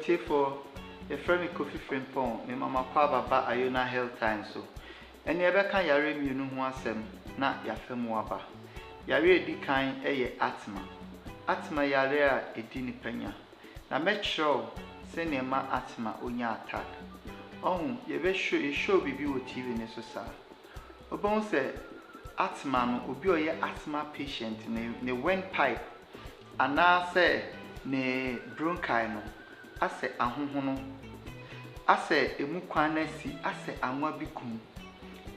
tie for your friend Kofi Frimpong, me mama kwa baba Ayona Health Time so. Eni ebeka yare mienu ho asem na yafem waba. Yare edi kan eye asthma. Asthma yare a edi nipanya. Na metro se nema asthma onya attack. Ohun ye be show bibi wo TV ne so sa. Obon se asthma no obi oye asthma patient ne windpipe ana se ne bronchi no ase ahohono ase emu kwan asi ase anwa bikum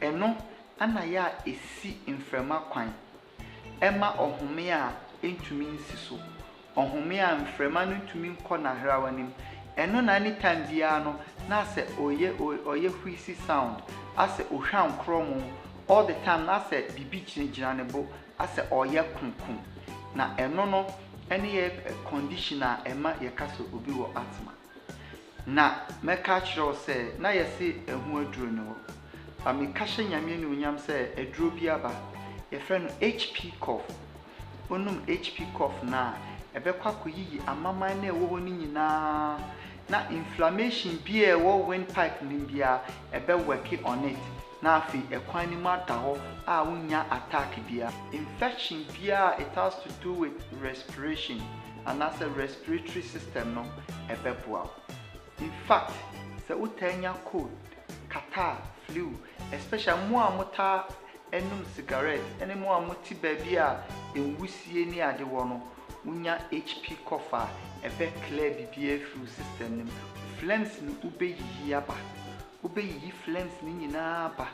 eno ana ya esi mframa kwan ema ohome a entumi nsi so ohome a mframa no ntumi nkọ na hrawanim eno na anytime dia no na ase oye wheezy sound ase ohwan kromo all the time na ase bibi gyina ne bo ase oye kunkun na eno no any conditioner ema yekaso obi wo asthma na meka chiro se na yesi ehu aduro no ami kashe nyame ni onyam se aduro bi aba ye friend HP cough onum HP cough na ebekwa koyiyi amaman na ewo ni nyina na inflammation bi e wo windpipe ni bia ebe work on it na afi ekwan ni mata ho a wonya attack bia infection bia it has to do with respiration and as a respiratory system no ebeboa. In fact se utenya cold catarrh flu especially mo amota enum cigarette ene mo amoti baby a enwusie ni ade wo no wonya HP cough ebe clear bibia through system nim phlegms ni ubeyi aba ubeyi phlegms ni nyina ba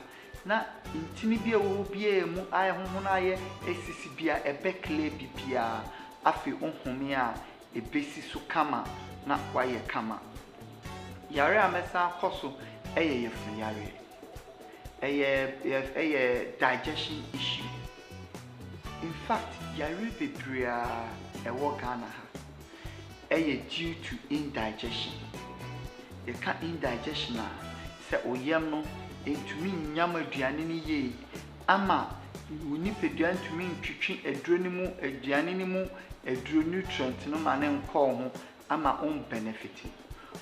na intini bia wo bia mu aye honhono aye esisi bia ebe clear bibia afi ohome a ebesi so kama na waye kama yare amesa koso eye yefun yare eye digestion issue. In fact yare bebria ewo Ghana ha eye due to indigestion. You can indigestion a se oyem no entumi nyama aduane ni ye ama woni peduan tumi ntwitwi aduro ni mu aduane ni mu aduro nutrient no ma ne nkọ ho ama on benefit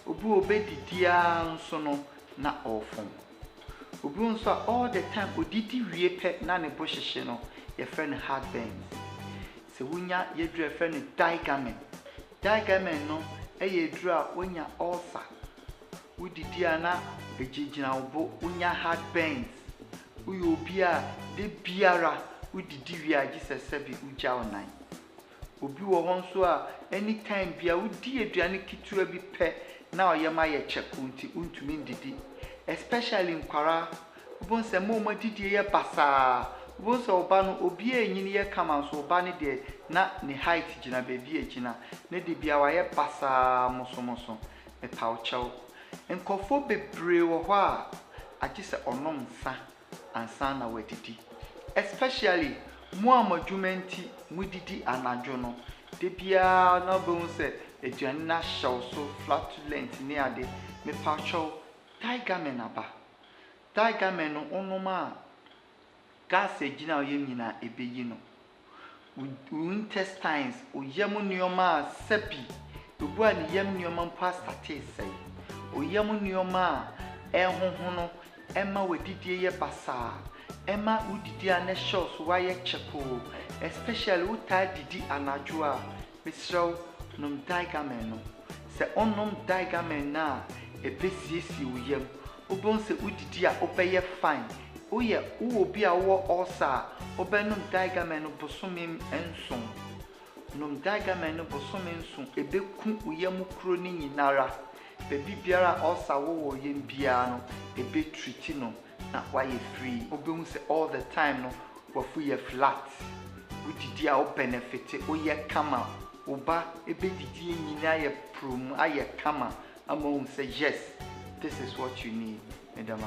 obi obedidia nso no na ofom obi nso all the time odidi wie pe na ne bo hyehye no ye friend heartburn se wonya ye dure friend digamen no eye duru a wonya ulcer udidi ana ejigina obo wonya heartburns uyo bia de biara udidi wi agisese bi uja onan obi wo hon so a anytime bia udi aduane kitua bi pe na oyema ye chekunti untumi ndidi especially nkwara obon se mo didi ye basa obon se oba no obi enyini ye kama so oba ne de na ne height gina baby egina ne de bia wa ye basa mosomoso e pauchao enkofo bebre wo ho a agise onom nsa ansa na wadidi especially mo amadwumenti mudidi anadwo no de bia na bo se aduane na hyew so flatulent ni ade me paucho digamen aba digamen no onoma gas egina oye nyina ebeyi no intestines oyem nioma sepi obu an yem nioma pastate sei oyem nioma ehonhono ema wadidi ye basa ema udidi ane show so waye cheko especially uta didi anadwo a misro nom digamen no se onom digamen na ebesiesi uyem obon se udidi a obeye fine oye uobi a wo ulcer obenom digamen no bosomem enson nom digamen no bosomem enson ebeku uyem kro ni nyinara bebi biara ulcer wo yem bia no ebe treat no na why free obem say all the time no wafu ye flat udidi a o benefit o ye kama oba ebe didi nyina ye prom aye kama among say yes this is what you need madam.